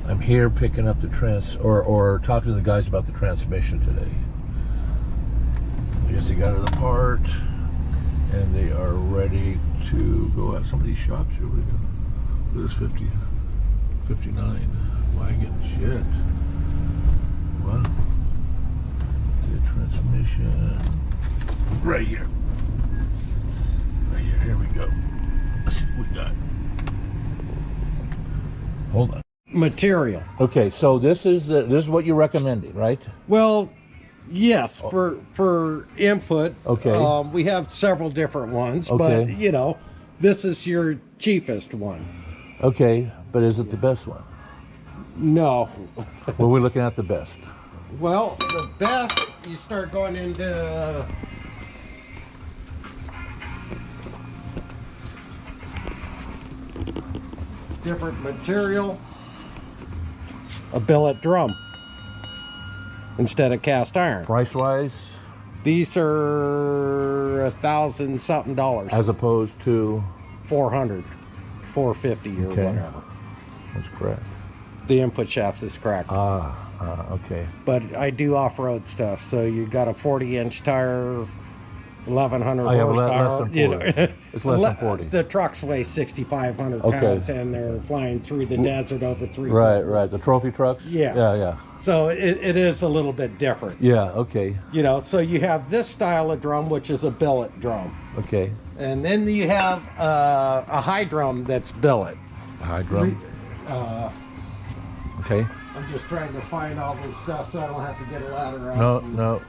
I'm here picking up the or talking to the guys about the transmission today. I guess they got it apart and they are ready to go at some of these shops. Here we go. Look at this 59 wagon. Shit. Wow. Okay, transmission. Right here. Right here. Here we go. Let's see what we got. Hold on. Material. Okay, so this is what you're recommending, right? Well, yes, for input. Okay. We have several different ones, Okay. but you know, this is your cheapest one. Okay, but is it the best one? No. Well, we're looking at the best. Well, the best, you start going into different material. A billet drum instead of cast iron. Price wise? These are $1,000 something. As opposed to? 400, 450 or Okay. whatever. That's correct. The input shafts is cracked. Okay. But I do off-road stuff, so you got a 40-inch tire, 1,100 I have horsepower. less than 40. It's less than 40. The trucks weigh 6,500 Okay. pounds, and they're flying through the desert over 3. Right. The trophy trucks? Yeah. Yeah. So it is a little bit different. Yeah, okay. You know, so you have this style of drum, which is a billet drum. Okay. And then you have a high drum that's billet. A high drum. Okay. I'm just trying to find all this stuff so I don't have to get a ladder out. No.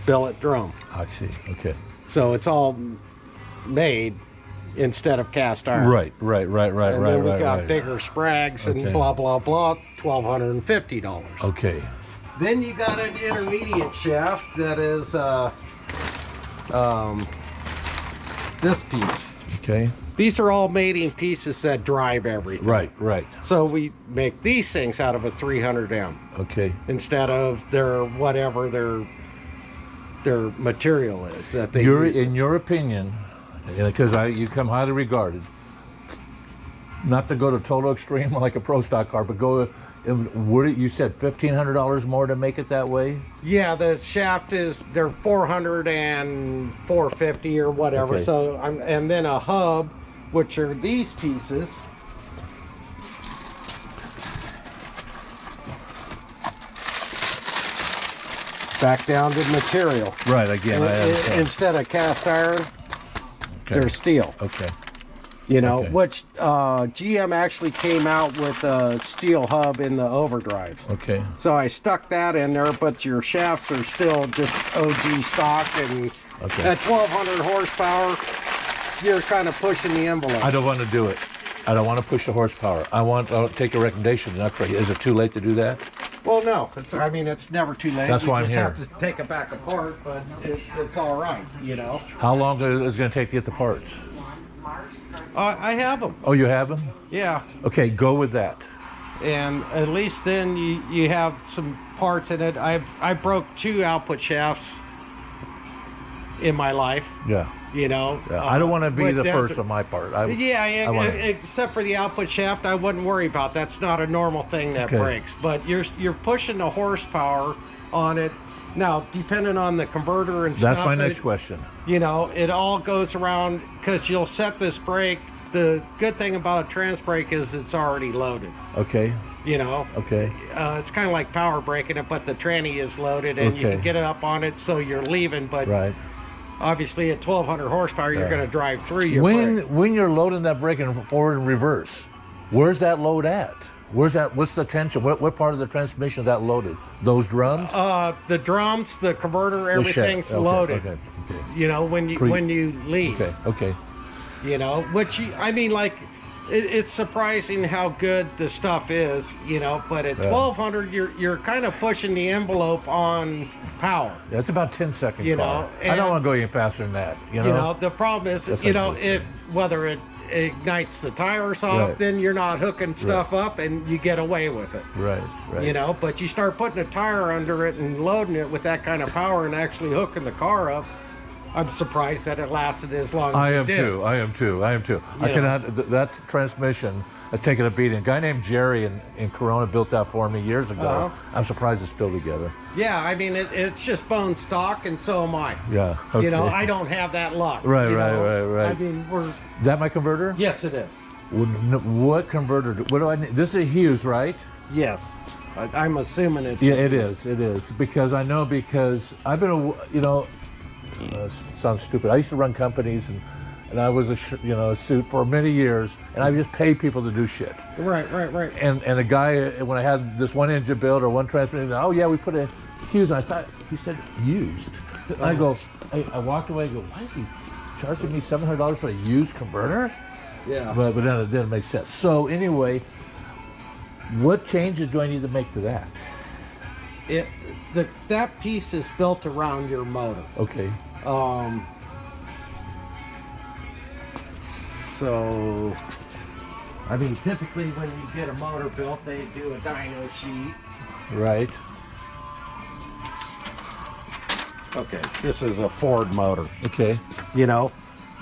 Billet drum. I see. Okay. So it's all made instead of cast iron. Right. And then we got bigger sprags and Okay. blah, blah, blah, $1,250. Okay. Then you got an intermediate shaft that is this piece. Okay. These are all mating pieces that drive everything. Right. So we make these things out of a 300M Okay. instead of their whatever their material is that they use. In your opinion, because you come highly regarded, not to go to total extreme like a pro stock car, but go. You said $1,500 more to make it that way? Yeah, the shaft they're 400 and 450 or whatever. Okay. So and then a hub, which are these pieces. Back down to material. Right. Again, I understand. Instead of cast iron, they're steel. Okay. You know, Okay. which GM actually came out with a steel hub in the overdrives. Okay. So I stuck that in there, but your shafts are still just OG stock, and Okay. at 1,200 horsepower, you're kind of pushing the envelope. I don't want to do it. I don't want to push the horsepower. I'll take a recommendation and upgrade. Is it too late to do that? Well, no, it's never too late. That's why I'm You here. just have to take it back apart, but it's all right, you know. How long is it going to take to get the parts? I have them, Oh, you have them? yeah. Okay, go with that. And at least then you have some parts in it. I broke 2 output shafts in my life, Yeah. you know. I don't want to be but the that's- first on my part. Except for the output shaft, I wouldn't worry about. That's not a normal thing that Okay. breaks. But you're pushing the horsepower on it. Now, depending on the converter and stuff. That's my next question. You know, it all goes around because you'll set this brake. The good thing about a trans brake is it's already loaded. Okay. You know. Okay. It's kind of like power braking it, but the tranny is loaded and you Okay. can get it up on it so you're leaving. But Right. obviously at 1,200 horsepower, you're Yeah. going to drive through your brake. When you're loading that brake in forward and reverse, where's that load at? What's the tension? What part of the transmission is that loaded? Those drums? The drums, the converter, The shaft. everything's Okay, loaded. Okay. You know, when you leave. Okay. You know, it's surprising how good the stuff is. You know, but at 1,200, you're kind of pushing the envelope on power. Yeah, it's about 10 seconds. You know, I don't want to go any faster than that. You know, the problem is, That's you like know, the- if whether it ignites the tires off, Right. then you're not hooking stuff up and you get away with it. Right. You know, but you start putting a tire under it and loading it with that kind of power and actually hooking the car up. I'm surprised that it lasted as long as I it am did. too. I am too. I am too. I Yeah. cannot. That transmission has taken a beating. A guy named Jerry in Corona built that for me years ago. Uh-huh. I'm surprised it's still together. Yeah, I mean, it's just bone stock, and so am I. Yeah. Okay. You know, I don't have that luck. Right, you right, know? right. I mean, we're... That my converter? Yes, it is. What converter? What do I need? This is a Hughes, right? Yes. I'm assuming it's... Yeah, it is. It is because I know because I've been sounds stupid. I used to run companies and I was a suit for many years, and I just pay people to do shit. Right. And a guy, when I had this one engine built or one transmission, oh yeah, we put a Hughes. And I thought he said used. And I go, I walked away and go, why is he charging me $700 for a used converter? Yeah. But then it didn't make sense. So anyway, what changes do I need to make to that? That piece is built around your motor. Okay. So, I mean, typically when you get a motor built, they do a dyno sheet. Right. Okay, this is a Ford motor, Okay. you know,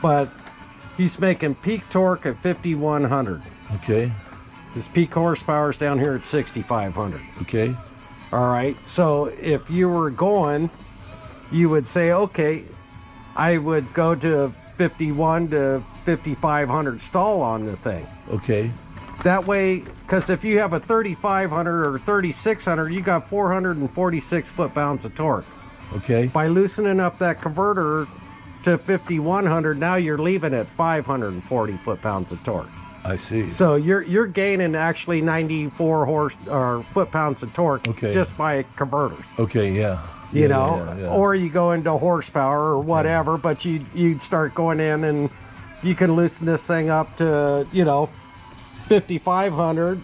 but he's making peak torque at 5,100. Okay. His peak horsepower is down here at 6,500. Okay. All right, so if you were going, you would say, okay, I would go to 51 to 5,500 stall on the thing. Okay. That way, because if you have a 3,500 or 3,600, you got 446 foot-pounds of torque. Okay. By loosening up that converter to 5,100, now you're leaving at 540 foot-pounds of torque. I see. So you're gaining actually 94 foot-pounds of torque Okay. just by converters. Okay. Yeah. You Yeah, know, yeah. or you go into horsepower or whatever, but you'd start going in and you can loosen this thing up to 5,500.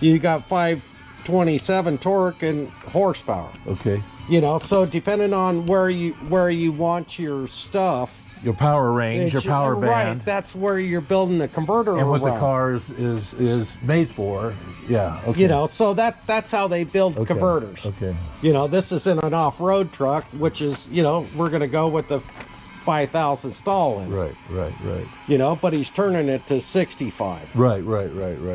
You got 527 torque and horsepower. Okay. You know, so depending on where you want your stuff, Your power range, your power band, right? That's where you're building the converter and what the around. car is made for. Yeah. Okay. You know, so that's how they build Okay. converters. Okay. You know, this is in an off-road truck, which is, we're going to go with the 5,000 stall in. Right. You know, but he's turning it to 65. Right.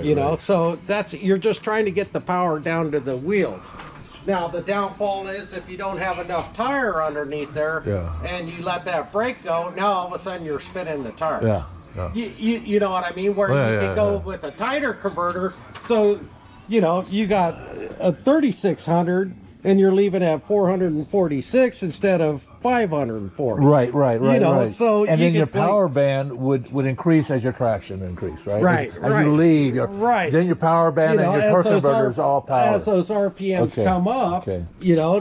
You know, so you're just trying to get the power down to the wheels. Now, the downfall is if you don't have enough tire underneath there and you let that brake go, now all of a sudden you're spinning the tires. Yeah. You know what I mean? Where you can go with a tighter converter. So, you got a 3,600 and you're leaving at 446 instead of 540. Right. Right. So and you then your could blink- power band would increase as your traction increased, right? Right, As you leave, right. Then your power band and your as torque those converter is all power. As those RPMs Okay, come up, okay.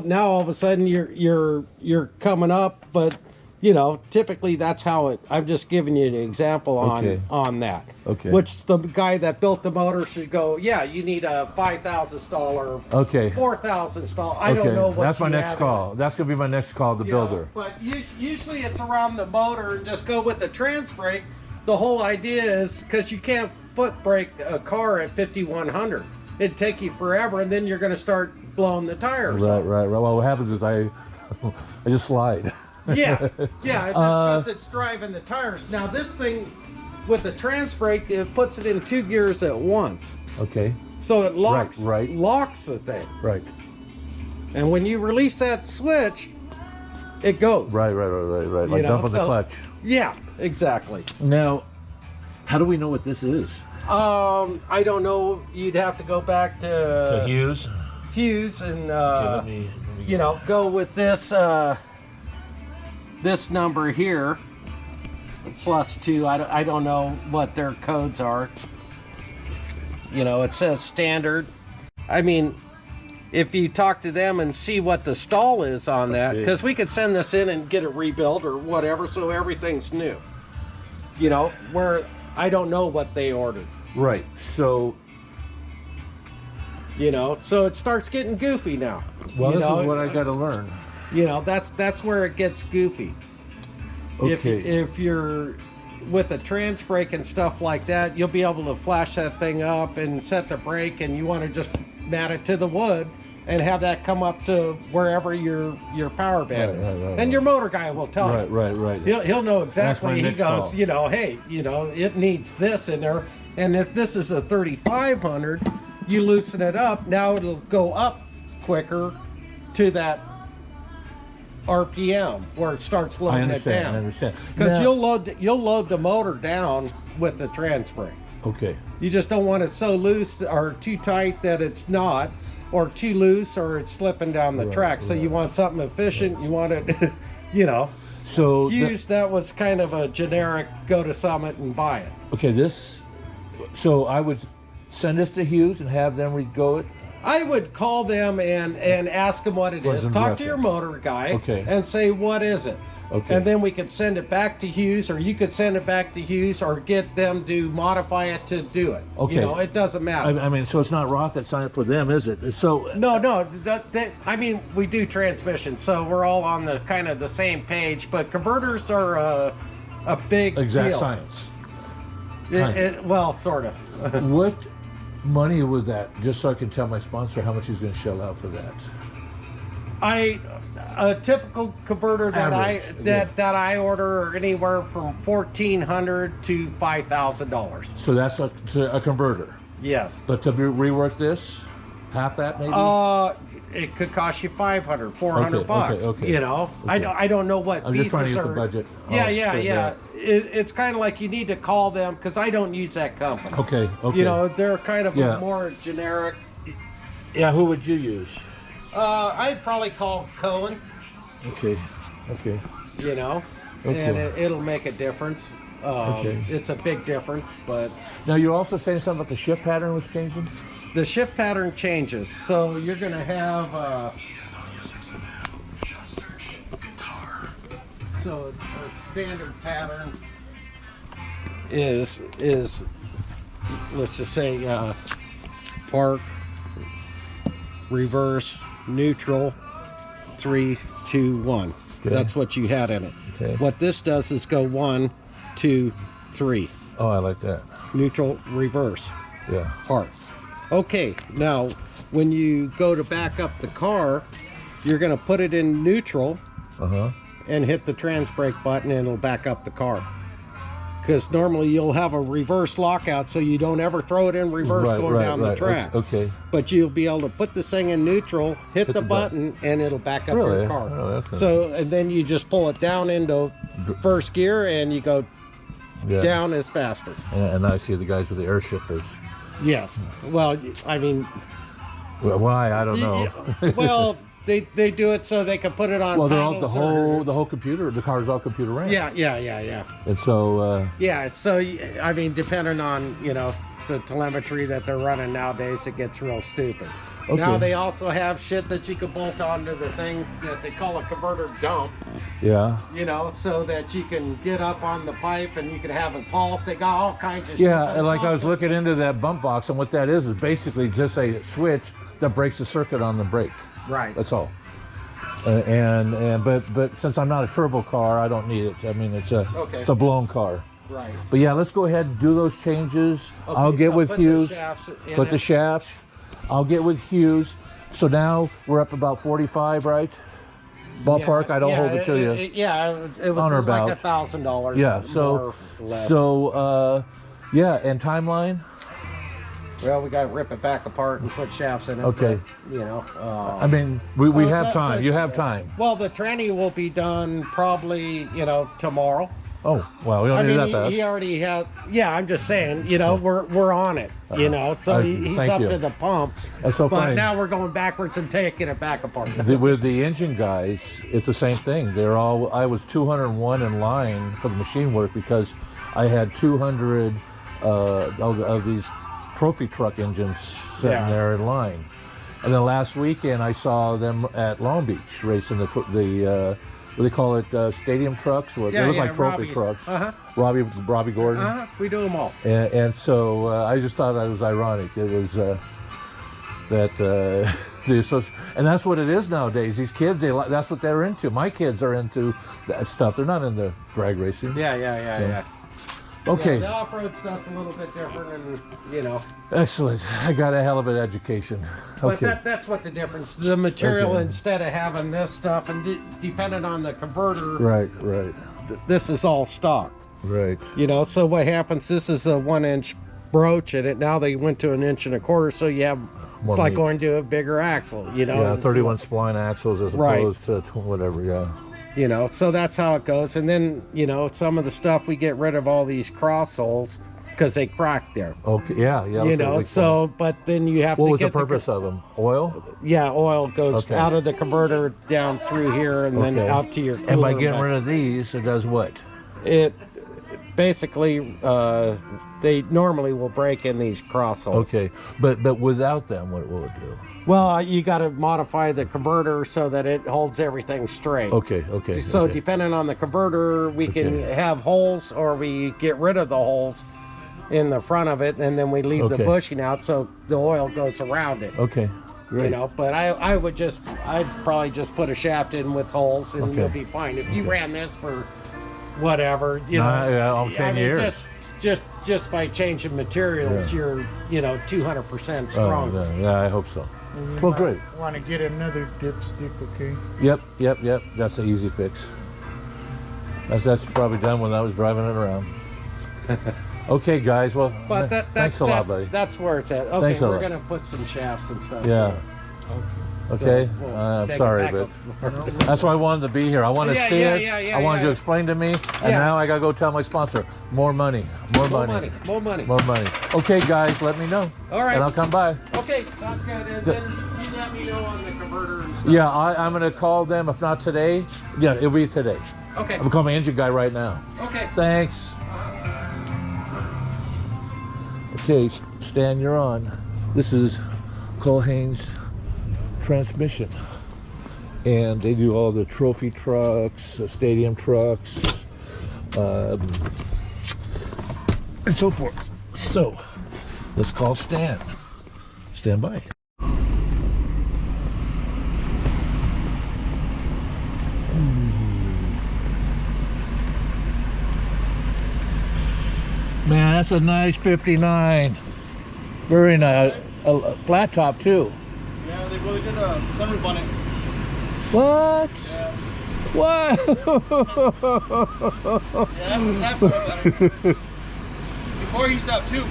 Now all of a sudden you're coming up, but typically that's how it. I'm just giving you an example on that. Okay. Which the guy that built the motor should go, yeah, you need a 5,000 stall or Okay. 4,000 stall. I don't know what. That's my you next have call. That's gonna be my next call. The you builder. know, but usually it's around the motor and just go with the trans brake. The whole idea is because you can't foot brake a car at 5,100. It'd take you forever, and then you're going to start blowing the tires. Right. off. Well, what happens is I just slide. Yeah, that's because it's driving the tires. Now this thing with the trans brake, it puts it in 2 gears at once, Okay. so it locks Right. locks the thing. Right. And when you release that switch, it goes. Right. Like dumping the clutch. Yeah, exactly. Now, how do we know what this is? I don't know. You'd have to go back to Hughes. Hughes and Let me go with this this number here +2. I don't know what their codes are. It says standard. I mean, if you talk to them and see what the stall is on that, because we could send this in and get it rebuilt or whatever, so everything's new. Where I don't know what they ordered. Right. So, So it starts getting goofy now. well, this is what I got to learn. That's where it gets goofy. Okay. If you're with a trans brake and stuff like that, you'll be able to flash that thing up and set the brake, and you want to just mat it to the wood, and have that come up to wherever your power band is. Right. And your motor guy will tell you. Right. He'll know exactly. He next goes, call. you know, hey, you know, it needs this in there. And if this is a 3500, you loosen it up. Now it'll go up quicker to that RPM where it starts loading it down. I understand. Because Now- you'll load the motor down with the trans brake. Okay. You just don't want it so loose or too tight that it's not, or too loose or it's slipping down the track. So you want something efficient. You want it, you know. So That was kind of a generic go to Summit and buy it. okay, so I would send this to Hughes and have them go it. I would call them and ask them what it For is. some Talk to direction. your motor guy Okay. and say, what is it? Okay. And then we could send it back to Hughes, or you could send it back to Hughes, or get them to modify it to do it. Okay. You know, it doesn't matter. I mean, so it's not rocket science for them, is it? So No, I mean, we do transmission, so we're all on the kind of the same page, but converters are a big exact deal. science. Well, sort of. What money was that? Just so I can tell my sponsor how much he's going to shell out for that. A typical converter that Average, that I order are anywhere from $1,400 to $5,000. So that's a converter. Yes. But to rework this, half that maybe. It could cost you $500, $400 bucks. okay. You know, Okay. I don't know what I'm pieces just trying to get the are- budget. Yeah, Oh, yeah, so yeah. It's kind of like you need to call them because I don't use that company. Okay. You know, they're kind of Yeah. a more generic. Yeah. Who would you use? I'd probably call Cohen. Okay. You know, Okay. and it'll make a difference. Okay. It's a big difference, but Now you're also saying something about the shift pattern was changing. the shift pattern changes. So you're going to have. So a standard pattern is let's just say park, reverse, neutral, 3, 2, 1. Okay. That's what you had in it. Okay. What this does is go 1, 2, 3. Oh, I like that. Neutral, reverse, Yeah. park. Okay, now when you go to back up the car, you're going to put it in neutral and hit the trans brake button and it'll back up the car. Because normally you'll have a reverse lockout so you don't ever throw it in reverse going down the track. Okay. But you'll be able to put this thing in neutral, hit the button, and it'll back up Really? your car. Oh, that's So, and then you just pull it down into first gear and you go Yeah. down is faster. And I see the guys with the air shifters. Yes. Well, I mean, Well, why? I don't know. well, they do it so they can put it on. Well, they're all panels the whole computer. The car's all computer ran. Yeah. And so Yeah. So I mean, depending on the telemetry that they're running nowadays, it gets real stupid. Okay. Now they also have shit that you can bolt onto the thing that they call a converter dump. yeah. So that you can get up on the pipe and you can have it pulse. They got all kinds of shit. Yeah, and like I was looking into that bump box, and what that is basically just a switch that breaks the circuit on the brake. Right. That's all. But since I'm not a turbo car, I don't need it. I mean, it's a blown car. Right. But yeah, let's go ahead and do those changes. Okay, I'll get so with put the Hughes. shafts in Put the it. shafts. I'll get with Hughes. So now we're up about 45, right? Ballpark. I don't hold it to you. It was On or like about. $1,000. Yeah. more or less. Yeah, and timeline. Well, we got to rip it back apart and put shafts in it. Okay. But, I mean, we have time. You have time. Well, the tranny will be done probably, tomorrow. Oh, well, we don't need that fast. he already has. Yeah, I'm just saying. We're on it. So he's thank up you. to the pump. That's so But funny. now we're going backwards and taking it back apart. With the engine guys, it's the same thing. I was 201 in line for the machine work because I had 200 of these trophy truck engines sitting Yeah. there in line. And then last weekend I saw them at Long Beach racing the what do they call it, stadium trucks? Or they look like trophy Robbie's. trucks. Robbie Gordon. We do them all. And so I just thought that was ironic. It was and that's what it is nowadays. These kids, that's what they're into. My kids are into that stuff. They're not into drag racing. Yeah. Okay. Yeah, the off-road stuff's a little bit different, and you know. Excellent. I got a hell of an education. But Okay. that's what the difference. The material, Okay. instead of having this stuff, and depending on the converter, Right, right, this is all stock. right. You know, so what happens? This is a 1-inch broach, and now they went to 1 1/4 inches, so you have. More It's like meat. going to a bigger axle, you know. Yeah, It's 31 spline axles as Right. opposed to whatever. Yeah. You know, so that's how it goes. And then, you know, some of the stuff, we get rid of all these cross holes because they crack there. Okay. Yeah, yeah. You that's know, what so, but then you have What to was the get purpose of them? Oil? Yeah, oil goes Okay. out of the converter down through here and then Okay. out to your cooler. And by getting but rid of these, it does what? it, basically, they normally will break in these cross holes. Okay, but without them, what will it do? Well, you got to modify the converter so that it holds everything straight. Okay, okay. So okay. depending on the converter, we can Okay. have holes, or we get rid of the holes in the front of it, and then we leave the Okay. bushing out so the oil goes around it. Okay, great. You know, but I'd probably just put a shaft in with holes, and Okay. you'll be fine. If you ran this for whatever, you know, Nah, 10 years. just by changing materials, Yeah. you're 200% Oh, stronger. yeah, I hope so. And you Well, might great. Want to get another dipstick, okay? Yep. That's an easy fix. That's probably done when I was driving it around. Okay, guys. Well, But thanks a lot, buddy. That's where it's at. Okay, Thanks a we're lot. gonna put some shafts and stuff. Yeah. to it. So Okay. we'll I'm take it sorry, back but up. that's why I wanted to be here. I want to Yeah, see yeah, it. yeah, I wanted you to yeah. explain to me, and Yeah. now I gotta go tell my sponsor more money, more More money, money, more money. more money. Okay, guys, let me know. All right. And I'll come by. Okay, sounds good. And then you let me know on the converter and stuff. Yeah, I'm gonna call them. If not today, yeah, it'll be today. Okay. I'm gonna call my engine guy right now. Okay. Thanks. Okay, Stan, you're on. This is Calhane's transmission, and they do all the trophy trucks, stadium trucks, and so forth. So let's call Stan. Stand by. Man, that's a nice 59. Very nice. A flat top too. Yeah, they really did a sunroof on it. What? Yeah. What? Yeah, that's the sad part about it. Before he used to have two.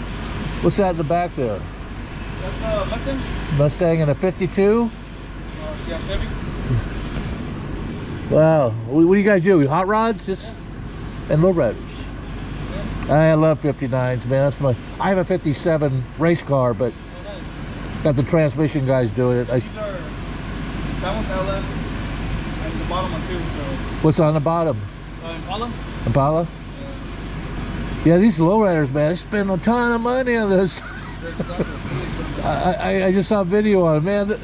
What's that in the back there? That's a Mustang. Mustang and a 52? Yeah, Chevy. Wow. What do you guys do? Hot rods? Just and lowriders. I love 59s, man. That's my. I have a 57 race car, but Oh, nice. got the transmission guys doing it. These are, that one's LS. And the bottom one too, so. What's on the bottom? Impala? Impala? Yeah, these lowriders, man. I spend a ton of money on this. They're expensive. I just saw a video on it, man.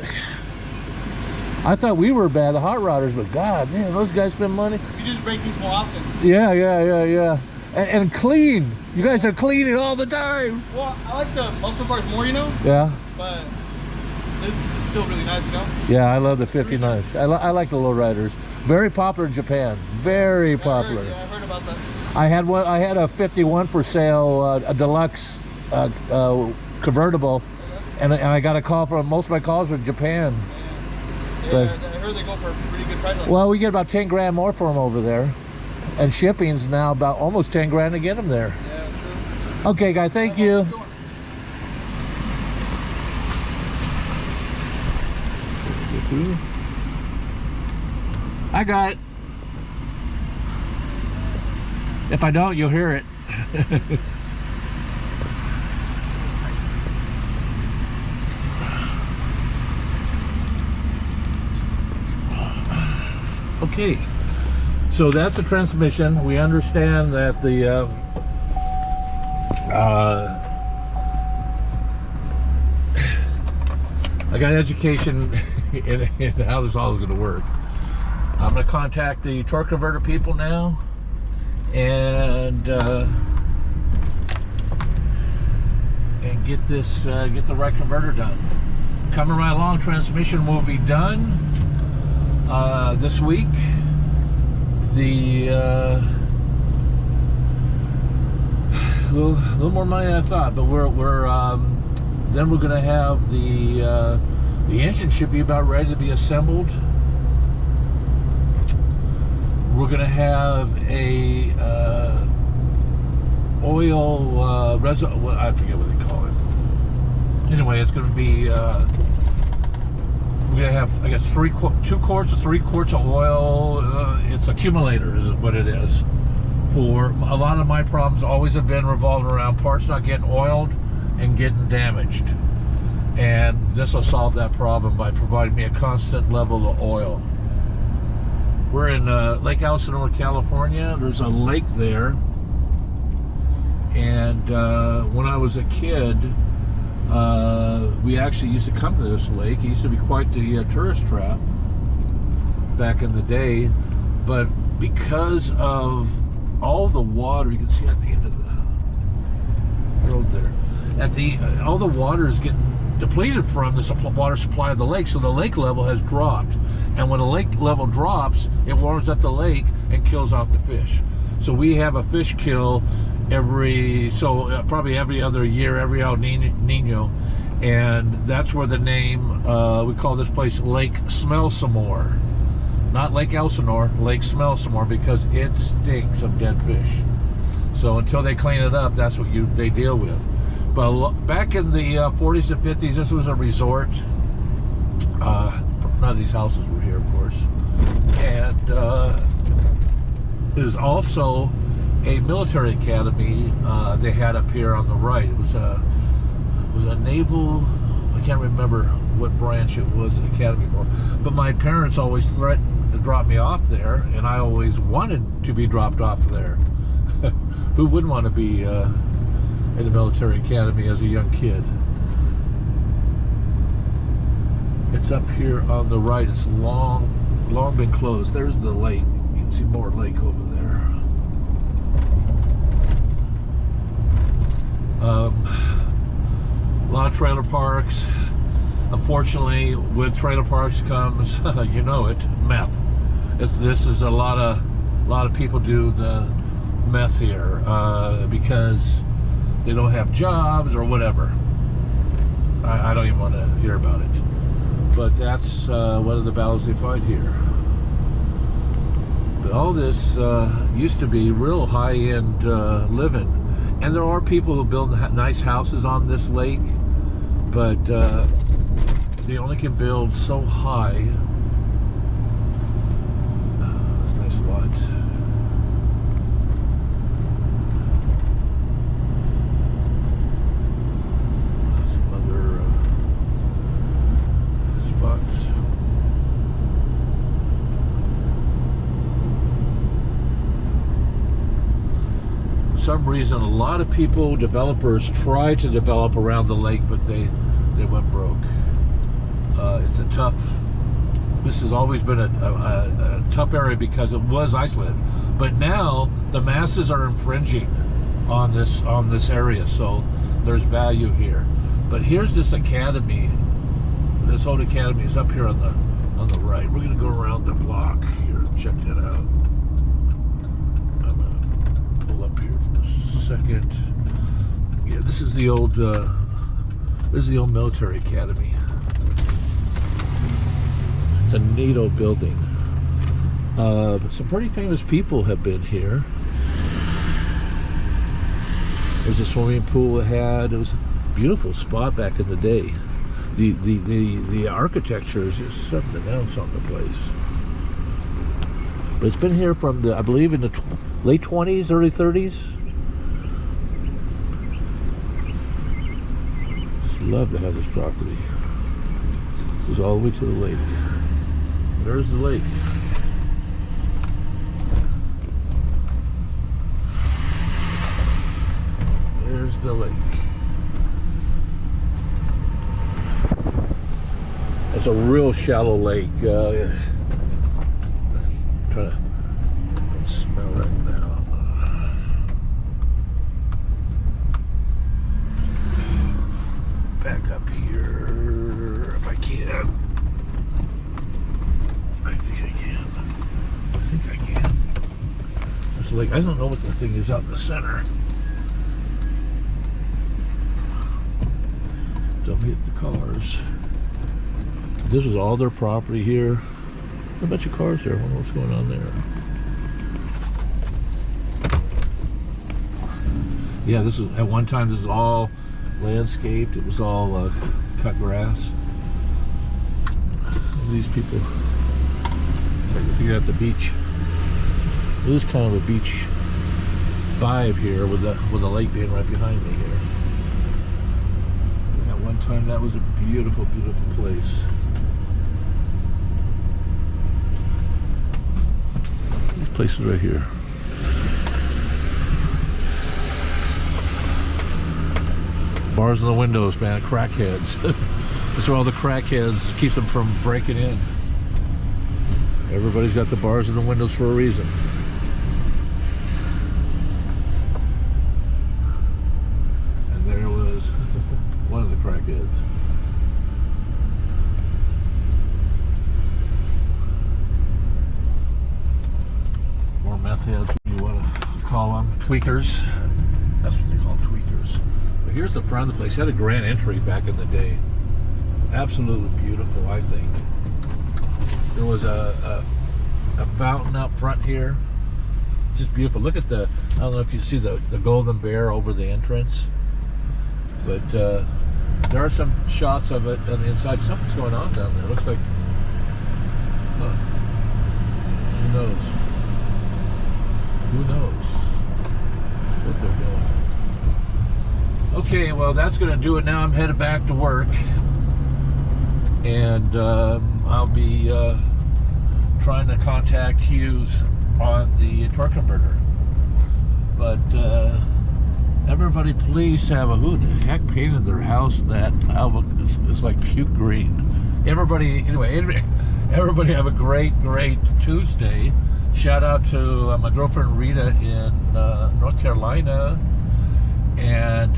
I thought we were bad, the hot rodders, but God, man, those guys spend money. You just break these more often. Yeah. And clean. You guys are cleaning all the time. Well, I like the muscle cars more, you know, Yeah. but this is still really nice, you know? Yeah, I love the 59s. I like the lowriders. Very popular in Japan. Very popular. I heard about that. I had one. I had a 51 for sale, a deluxe convertible, and I got a call from most of my calls from Japan. Yeah, But- I heard they go for a pretty good price on Well, we get about 10 grand more for them over there, and shipping's now about almost 10 grand to get them there. Yeah, true. Okay, guy, thank you. I got it. If I don't, you'll hear it. Okay, so that's the transmission. We understand that the I got education in how this all is going to work. I'm going to contact the torque converter people now and get this get the right converter done. Coming right along, transmission will be done this week. little more money than I thought, but then we're gonna have the engine should be about ready to be assembled. We're gonna have a oil reservoir. I forget what they call it. Anyway, it's gonna be we're gonna have, I guess, 2 quarts or 3 quarts of oil. It's accumulator is what it is. For a lot of my problems always have been revolving around parts not getting oiled and getting damaged. And this will solve that problem by providing me a constant level of oil. We're in Lake Elsinore, California. There's a lake there. And when I was a kid, we actually used to come to this lake. It used to be quite the tourist trap back in the day. But because of all the water, you can see at the end of the road there, all the water is getting depleted from the water supply of the lake, so the lake level has dropped. And when the lake level drops, it warms up the lake and kills off the fish. So we have a fish kill probably every other year, every El Nino, and that's where the name, we call this place Lake Smell Some More. Not Lake Elsinore, Lake Smell Some More, because it stinks of dead fish. So until they clean it up, that's what they deal with. But back in the 40s and 50s, this was a resort. None of these houses were here, of course. And it was also a military academy they had up here on the right. It was a naval, I can't remember what branch it was an academy for, but my parents always threatened to drop me off there, and I always wanted to be dropped off there. Who wouldn't want to be in the military academy as a young kid? It's up here on the right. It's long been closed. There's the lake. You can see more lake over there. A lot of trailer parks. Unfortunately, with trailer parks comes, you know it, meth. This is a lot of people do the meth here because they don't have jobs or whatever. I don't even want to hear about it. But that's one of the battles they fight here. But all this used to be real high-end living. And there are people who build nice houses on this lake, but they only can build so high. That's a nice lot. Some other spots. For some reason, a lot of developers try to develop around the lake, but they went broke. It's a tough. This has always been a tough area because it was isolated, but now the masses are infringing on this area, so there's value here. But here's this academy. This old academy is up here on the right. We're gonna go around the block here and check that out. I'm gonna pull up here for a second. Yeah, this is the old military academy. It's a NATO building. Some pretty famous people have been here. There's a swimming pool it had. It was a beautiful spot back in the day. The architecture is just something else on the place. But it's been here from I believe in the late 20s, early 30s. Just love to have this property. It goes all the way to the lake. There's the lake. There's the lake. It's a real shallow lake. Trying to smell right now. Back up here if I can. I think I can. There's a lake. I don't know what the thing is out in the center. Don't hit the cars. This is all their property here. A bunch of cars there. I wonder what's going on there. Yeah, this is at one time. This is all landscaped. It was all cut grass. These people. It's like if you're at the beach. It is kind of a beach vibe here with the lake being right behind me here. At one time, that was a beautiful, beautiful place. These places right here. Bars in the windows, man. Crackheads. That's where all the crackheads keeps them from breaking in. Everybody's got the bars in the windows for a reason. And there was one of the crackheads. More meth heads, what you want to call them. Tweakers. That's what they call them, tweakers. But here's the front of the place. It had a grand entry back in the day. Absolutely beautiful, I think. There was a fountain out front here. Just beautiful. Look at the, I don't know if you see the golden bear over the entrance. But there are some shots of it on the inside. Something's going on down there. Looks like, who knows? Who knows what they're doing? Okay, well, that's going to do it now. I'm headed back to work. And I'll be trying to contact Hughes on the torque converter. But everybody please have a, who the heck painted their house that it's like puke green. Everybody, anyway, everybody have a great Tuesday. Shout out to my girlfriend Rita in North Carolina. And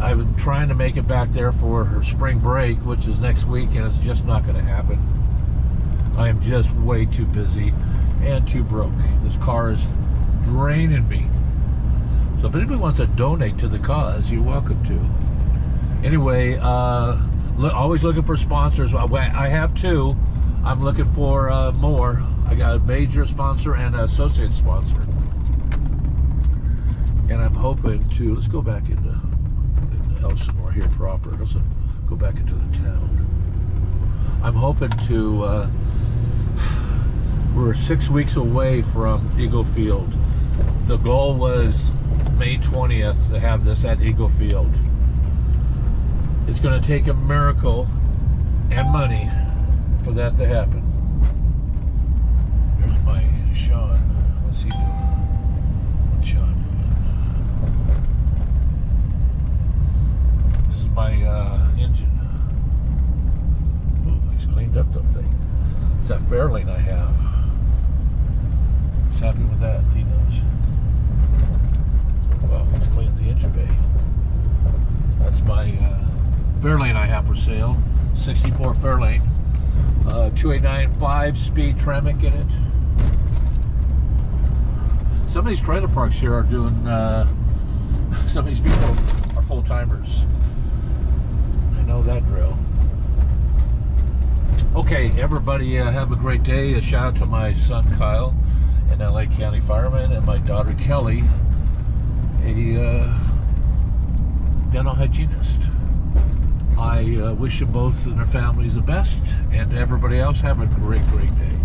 I've been trying to make it back there for her spring break, which is next week, and it's just not going to happen. I am just way too busy and too broke. This car is draining me. So if anybody wants to donate to the cause, you're welcome to. Anyway, always looking for sponsors. I have two. I'm looking for more. I got a major sponsor and an associate sponsor. And I'm hoping to, let's go back into Elsinore here proper. Let's go back into the town. I'm hoping to, we're 6 weeks away from Eagle Field. The goal was May 20th to have this at Eagle Field. It's going to take a miracle and money for that to happen. Here's my Sean. What's he doing? What's Sean doing? This is my engine. Ooh, he's cleaned up the thing. It's that Fairlane I have. He's happy with that. He knows. Well, he's cleaned the engine bay. That's my Fairlane I have for sale. 64 Fairlane. 289 5-speed Tremec in it. Some of these trailer parks here are doing, some of these people are full-timers. I know that drill. Okay, everybody have a great day. A shout out to my son Kyle, an LA County fireman, and my daughter Kelly, a dental hygienist. I wish them both and their families the best, and everybody else have a great day.